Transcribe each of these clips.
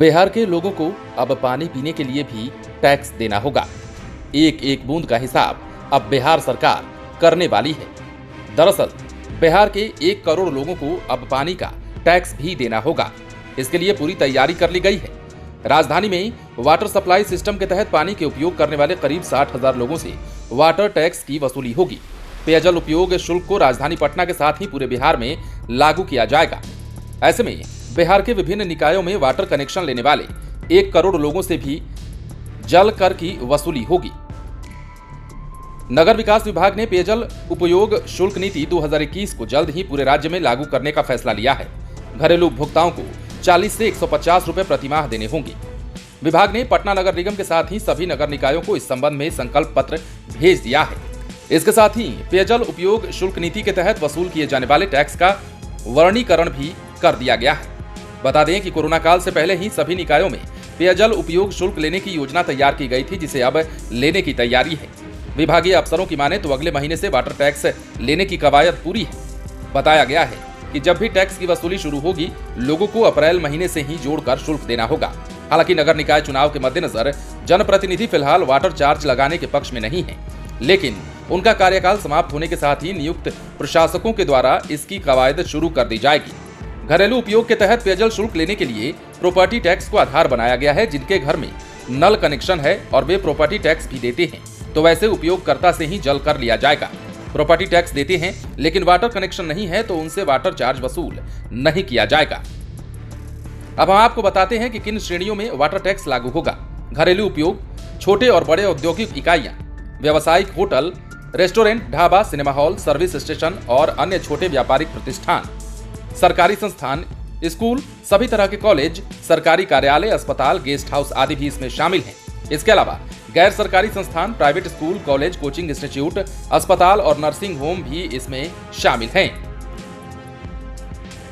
बिहार के लोगों को अब पानी पीने के लिए भी टैक्स देना होगा। एक एक बूंद का हिसाब अब बिहार सरकार करने वाली है। दरअसल बिहार के 1 करोड़ लोगों को अब पानी का टैक्स भी देना होगा। इसके लिए पूरी तैयारी कर ली गई है। राजधानी में वाटर सप्लाई सिस्टम के तहत पानी के उपयोग करने वाले करीब 60,000 लोगों से वाटर टैक्स की वसूली होगी। पेयजल उपयोग शुल्क को राजधानी पटना के साथ ही पूरे बिहार में लागू किया जाएगा। ऐसे में बिहार के विभिन्न निकायों में वाटर कनेक्शन लेने वाले 1 करोड़ लोगों से भी जल कर की वसूली होगी। नगर विकास विभाग ने पेयजल उपयोग शुल्क नीति 2021 को जल्द ही पूरे राज्य में लागू करने का फैसला लिया है। घरेलू उपभोक्ताओं को 40 से 150 रुपए प्रति माह देने होंगे। विभाग ने पटना नगर निगम के साथ ही सभी नगर निकायों को इस संबंध में संकल्प पत्र भेज दिया है। इसके साथ ही पेयजल उपयोग शुल्क नीति के तहत वसूल किए जाने वाले टैक्स का वर्गीकरण भी कर दिया गया है। बता दें कि कोरोना काल से पहले ही सभी निकायों में पेयजल उपयोग शुल्क लेने की योजना तैयार की गई थी, जिसे अब लेने की तैयारी है। विभागीय अफसरों की माने तो अगले महीने से वाटर टैक्स लेने की कवायद पूरी है। बताया गया है कि जब भी टैक्स की वसूली शुरू होगी, लोगों को अप्रैल महीने से ही जोड़कर शुल्क देना होगा। हालांकि नगर निकाय चुनाव के मद्देनजर जनप्रतिनिधि फिलहाल वाटर चार्ज लगाने के पक्ष में नहीं है, लेकिन उनका कार्यकाल समाप्त होने के साथ ही नियुक्त प्रशासकों के द्वारा इसकी कवायद शुरू कर दी जाएगी। घरेलू उपयोग के तहत पेयजल शुल्क लेने के लिए प्रॉपर्टी टैक्स को आधार बनाया गया है। जिनके घर में नल कनेक्शन है और वे प्रॉपर्टी टैक्स भी देते हैं, तो वैसे उपयोगकर्ता से ही जल कर लिया जाएगा। प्रॉपर्टी टैक्स देते हैं लेकिन वाटर कनेक्शन नहीं है, तो उनसे वाटर चार्ज वसूल नहीं किया जाएगा। अब हम आपको बताते हैं कि किन श्रेणियों में वाटर टैक्स लागू होगा। घरेलू उपयोग, छोटे और बड़े औद्योगिक इकाइयां, व्यावसायिक hotel, restaurant, dhaba, cinema hall, service station और अन्य छोटे व्यापारिक प्रतिष्ठान, सरकारी संस्थान, स्कूल, सभी तरह के कॉलेज, सरकारी कार्यालय, अस्पताल, गेस्ट हाउस आदि भी इसमें शामिल हैं। इसके अलावा गैर सरकारी संस्थान, private school, college, coaching institute, अस्पताल और नर्सिंग होम भी इसमें शामिल हैं।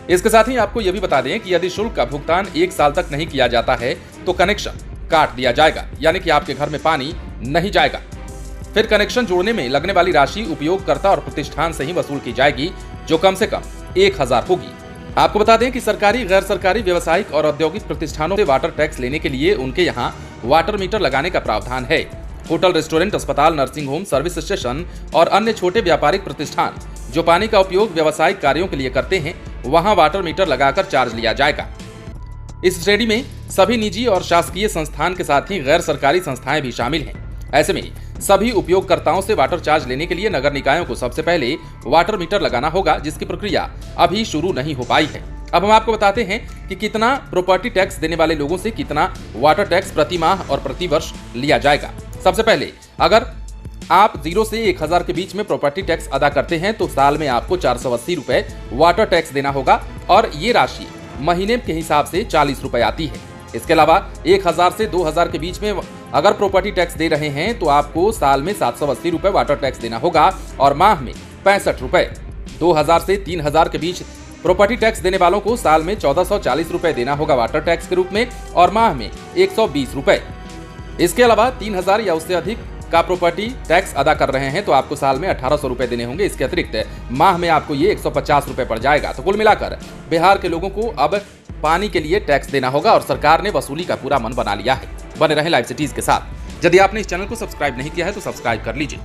इसके साथ ही आपको यह भी बता दें कि यदि शुल्क का भुगतान 1 साल तक नहीं किया जाता है तो कनेक्शन काट दिया जाएगा, यानी कि आपके घर में पानी नहीं जाएगा। फिर कनेक्शन जोड़ने में लगने वाली राशि उपयोगकर्ता और प्रतिष्ठान से ही वसूल की जाएगी, जो कम से कम 1000 होगी। आपको बता दें कि सरकारी, गैर सरकारी, व्यवसायिक और औद्योगिक प्रतिष्ठानों से वाटर टैक्स लेने के लिए उनके यहाँ वाटर मीटर लगाने का प्रावधान है। होटल, रेस्टोरेंट, अस्पताल, नर्सिंग होम, सर्विस स्टेशन और अन्य छोटे व्यापारिक प्रतिष्ठान जो पानी का उपयोग व्यावसायिक कार्यों के लिए करते हैं, वहां वाटर मीटर लगाकर चार्ज लिया जाएगा। इस श्रेणी में सभी निजी और शासकीय संस्थान के साथ ही गैर सरकारी संस्थाएं भी शामिल हैं। ऐसे में सभी उपयोगकर्ताओं से वाटर चार्ज लेने के लिए नगर निकायों को सबसे पहले वाटर मीटर लगाना होगा, जिसकी प्रक्रिया अभी शुरू नहीं हो पाई है। अब हम आपको बताते हैं कि कितना प्रॉपर्टी टैक्स देने वाले लोगों से कितना वाटर टैक्स प्रति माह और प्रति वर्ष लिया जाएगा। सबसे पहले अगर आप 0 से 1000 के बीच में प्रॉपर्टी टैक्स अदा करते हैं तो साल में आपको 480 रुपए वाटर टैक्स देना होगा और ये राशि महीने के हिसाब से 40 रुपए आती है। इसके अलावा 1000 से 2000 के बीच में अगर प्रॉपर्टी टैक्स दे रहे हैं तो आपको साल में 780 रुपए वाटर टैक्स देना होगा और माह में 65 रुपए। 2000 से 3000 के बीच प्रॉपर्टी टैक्स देने वालों को साल में 1440 रुपए देना होगा वाटर टैक्स के रूप में और माह में 120 रुपए। इसके अलावा 3000 या उससे अधिक का प्रॉपर्टी टैक्स अदा कर रहे हैं तो आपको साल में 1800 रुपए देने होंगे। इसके अतिरिक्त माह में आपको ये 150 रुपए पड़ जाएगा। तो कुल मिलाकर बिहार के लोगों को अब पानी के लिए टैक्स देना होगा और सरकार ने वसूली का पूरा मन बना लिया है। बने रहें लाइव सिटीज के साथ। यदि आपने इस चैनल को सब्सक्राइब नहीं किया है तो सब्सक्राइब कर लीजिए।